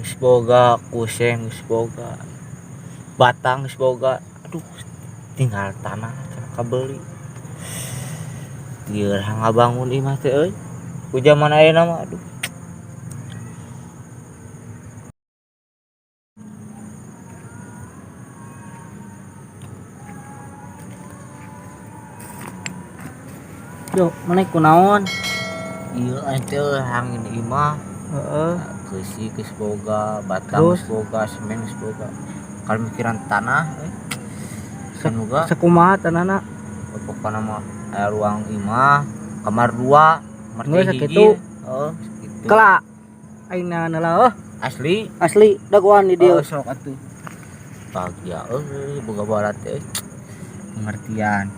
geus boga, kuseng geus boga, batang geus boga. Aduh, tinggal tanah cenah kabeli. Ieu ngabangun ieu mah teh euy. Ku zaman ayeuna mah aduh. Yo, mana kunaon? Ieu ente hangin ieu mah. Heeh. Keusi geus boga, batang geus Terus? boga, semen geus boga. Kalau mikiran tanah kan boga Sakumaha tanahna? pokokna mah aya ruang imah, kamar 2, kamar Geus 3 sakitu. heeh, sakitu. Kala ayeuna heula Asli. asli dagoan di dieu. Sok atuh. Bahagia euy boga barat teh. Pengertian.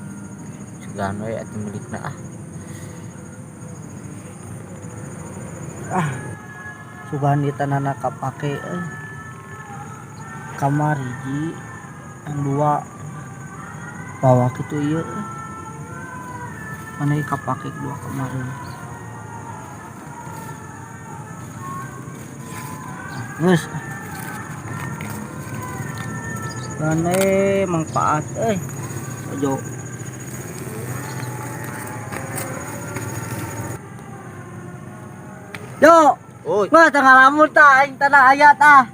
Sugan we atuh milikna ah. Sugan di tanahna kapake kamar hiji yang 2 bawah kitu ieu mana kapake 2 kamar geus mana manfaat ojo yo Uy, mah tengah lamun tah aing tanah aya tah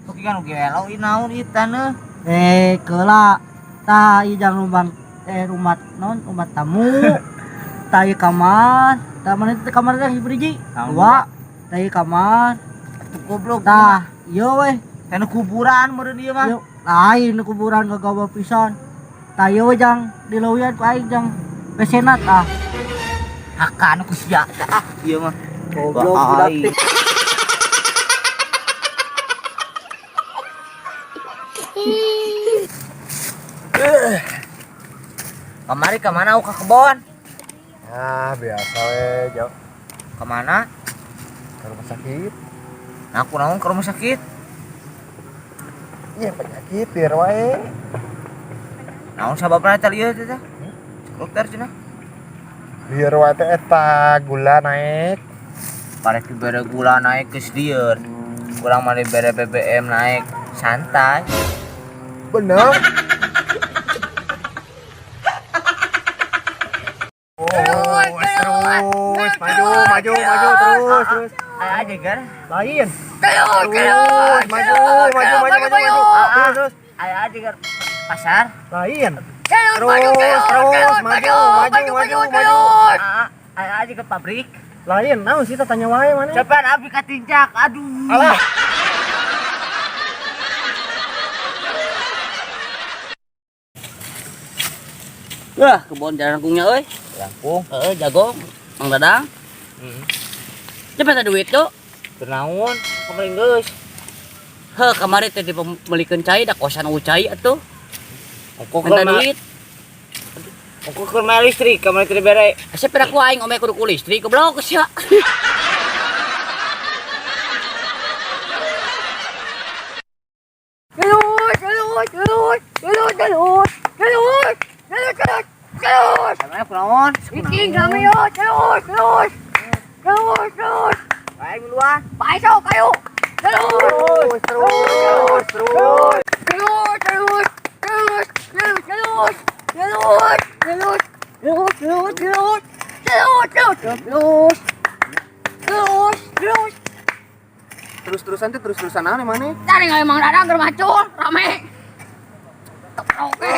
oke kan oke elo ieu naon ieu taneuh. keula tah ieu jang lubang rumah non rumah tamu tah ieu kamar tah mana teh kamar teh hiji dua tah ieu kamar Atuh goblok tah ieu weh taneuh kuburan meureun ieu mah. ieu lain kuburan gagawa pisan tah ieu weh jang dileuwieun ku aing jang besena tah Hakan ku sia tah ieu mah. goblok Bah, budak aing. teh Kamari ka mana ka kebon? Biasa we, Jo. Ka mana? Ke rumah sakit. Nah, aku naon ke rumah sakit. Iya, penyakit biar wae. Naon sababna teh ieu teh? Dokter cenah. Biar wae teh eta gula naik. Parek bere gula naik geus lieur. Kurang mah bere BBM naik santai. Bener. Terus maju terus. Aya aja gar. Lain. Terus Maju. Terus. Aya aja gar. Pasar. Lain. Terus maju. Aya aja ke pabrik. Lain. Naon sih tanya wae mana? Cepat abi katinjak. Aduh. Alah. wah kebon jarangkungnya euy Langkung. jago Mang Dadang cepet ada duit tuh Teu naon? Kamari geus. kamari teh dipemelikan cai da kosan ucai atuh Ongko minta keur duit ongko keur main listrik, kamari teh bere. asa peda ku aing ome kudu ku listrik goblok sia Kamari kunaon? Iking kami yo, terus. Bae duluan. Baik so kayu. Terus-terusan tuh terus-terusan naon mana? Cari nggak emang Dadang keur macul rame. Oke.